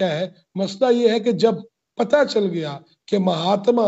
کیا ہے؟ مسئلہ یہ ہے کہ جب پتہ چل گیا کہ مہاتما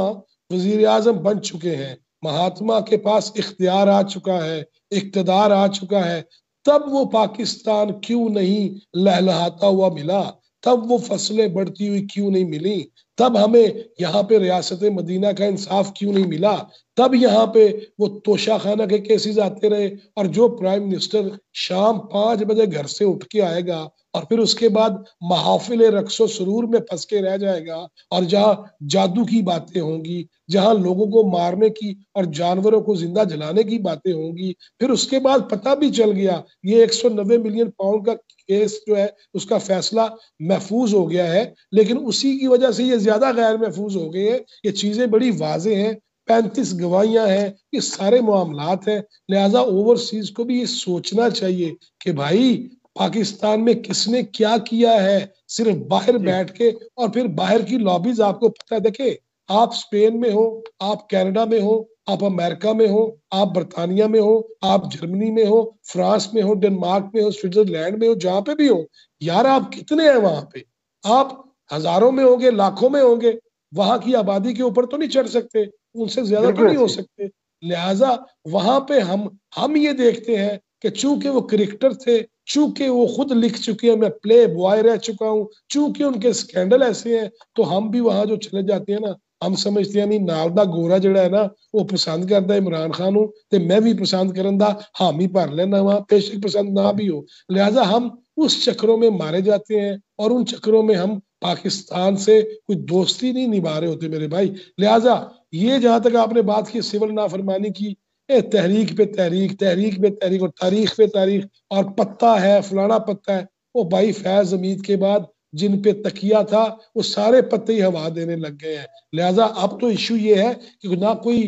وزیر اعظم بن چکے ہیں، مہاتما کے پاس اختیار آ چکا ہے، اقتدار آ چکا ہے، تب وہ پاکستان کیوں نہیں لہلہاتا ہوا ملا؟ تب وہ فصلیں بڑھتی ہوئی کیوں نہیں ملی؟ تب ہمیں یہاں پہ ریاست مدینہ کا انصاف کیوں نہیں ملا؟ تب یہاں پہ وہ توشہ خانہ کے کیسز آتے رہے، اور جو پرائم منسٹر شام 5 بجے گھر سے اٹھ کے آئے گا اور پھر اس کے بعد محافل رقص و سرور میں پھنس کے رہ جائے گا، اور جہاں جادو کی باتیں ہوں گی، جہاں لوگوں کو مارنے کی اور جانوروں کو زندہ جلانے کی باتیں ہوں گی، پھر اس کے بعد پتہ بھی چل گیا یہ 190 ملین پاؤنڈ کا کیس جو ہے اس کا فیصلہ محفوظ ہو گیا ہے، لیکن اسی کی وجہ سے یہ زیادہ غیر محفوظ ہو گئے ہیں۔ یہ چیزیں بڑی واضح ہیں، 35 گواہیاں ہیں، یہ سارے معاملات ہیں، لہٰذا اوورسیز کو بھی یہ سوچنا چاہیے کہ بھائی پاکستان میں کس نے کیا کیا ہے، صرف باہر بیٹھ کے، اور پھر باہر کی لابیز آپ کو پتہ ہے، دیکھیں آپ اسپین میں ہو، آپ کینیڈا میں ہو، آپ امریکہ میں ہو، آپ برطانیہ میں ہو، آپ جرمنی میں ہو، فرانس میں ہو، ڈنمارک میں ہو، سوئٹزرلینڈ میں ہو، جہاں پہ بھی ہو یار، آپ کتنے ہیں وہاں پہ؟ آپ ہزاروں میں ہوں گے، لاکھوں میں ہوں گے، وہاں کی آبادی کے اوپر تو نہیں چڑھ سکتے، ان سے زیادہ تو نہیں ہو سکتے، لہٰذا وہاں پہ ہم یہ دیکھتے ہیں کہ چونکہ وہ کرکٹر تھے، چونکہ وہ خود لکھ چکے ہیں میں پلے بوائے رہ چکا ہوں، چونکہ ان کے سکینڈل ایسے ہیں، تو ہم بھی وہاں جو چلے جاتے ہیں نا، ہم سمجھتے ہیں نہیں نال دا گورا جڑا ہے نا وہ پسند کرتا ہے عمران خان ہوں تے میں بھی پسند کرن دا حامی بھر لینا وہاں، پیشک پسند نہ بھی ہو، لہٰذا ہم اس چکروں میں مارے جاتے ہیں، اور ان چکروں میں ہم پاکستان سے کوئی دوستی نہیں نبھا رہے ہوتے میرے بھائی۔ لہٰذا یہ جہاں تک آپ نے بات کی سول نافرمانی کی، تحریک پہ تحریک، تحریک پہ تحریک، اور تاریخ پہ تاریخ، اور پتہ ہے فلانا پتہ ہے، وہ بھائی فیض حمید کے بعد جن پہ تکیہ تھا وہ سارے پتے ہی ہوا دینے لگ گئے ہیں، لہٰذا اب تو ایشو یہ ہے کہ نہ کوئی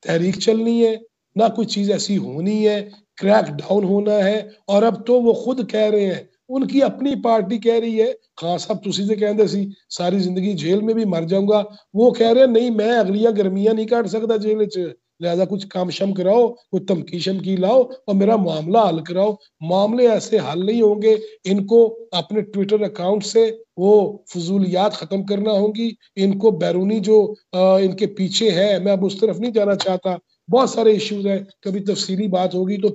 تحریک چلنی ہے، نہ کوئی چیز ایسی ہونی ہے، کریک ڈاؤن ہونا ہے، اور اب تو وہ خود کہہ رہے ہیں، ان کی اپنی پارٹی کہہ رہی ہے، خان صاحب تسی سے کہندے سی ساری زندگی جیل میں بھی مر جاؤں گا، وہ کہہ رہے ہیں نہیں میں اگلیاں گرمیاں نہیں کاٹ سکتا جیل وچ، لہذا کچھ کام شم کراؤ، کوئی تمکی شمکی لاؤ اور میرا معاملہ حل کراؤ۔ معاملے ایسے حل نہیں ہوں گے، ان کو اپنے ٹویٹر اکاؤنٹ سے وہ فضولیات ختم کرنا ہوں گی، ان کو بیرونی جو ان کے پیچھے ہے، میں اب اس طرف نہیں جانا چاہتا، بہت سارے ایشوز ہیں، کبھی تفصیلی بات ہوگی تو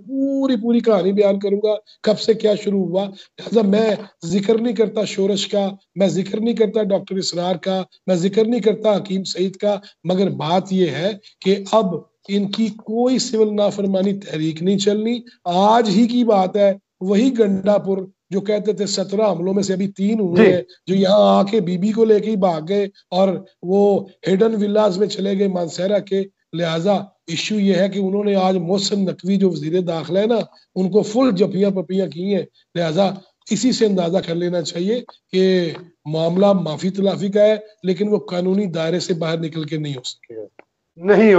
پوری کہانی بیان کروں گا کب سے کیا شروع ہوا، لہذا میں ذکر نہیں کرتا شورش کا، میں ذکر نہیں کرتا ڈاکٹر اسرار کا، میں ذکر نہیں کرتا حکیم سعید کا، مگر بات یہ ہے کہ اب ان کی کوئی سول نافرمانی تحریک نہیں چلنی۔ آج ہی کی بات ہے، وہی گنڈا پور جو کہتے تھے 17 حملوں میں سے ابھی 3 ہوئے ہیں، جو یہاں آ کے بی بی کو لے کے ہی بھاگ گئے اور وہ ہیڈن ولاز میں چلے گئے مانسہرہ کے، لہٰذا ایشو یہ ہے کہ انہوں نے آج محسن نقوی جو وزیر داخلہ ہے نا، ان کو فل جپیاں پپیاں کی ہیں، لہٰذا اسی سے اندازہ کر لینا چاہیے کہ معاملہ معافی تلافی کا ہے، لیکن وہ قانونی دائرے سے باہر نکل کے نہیں ہو سکے۔ نہیں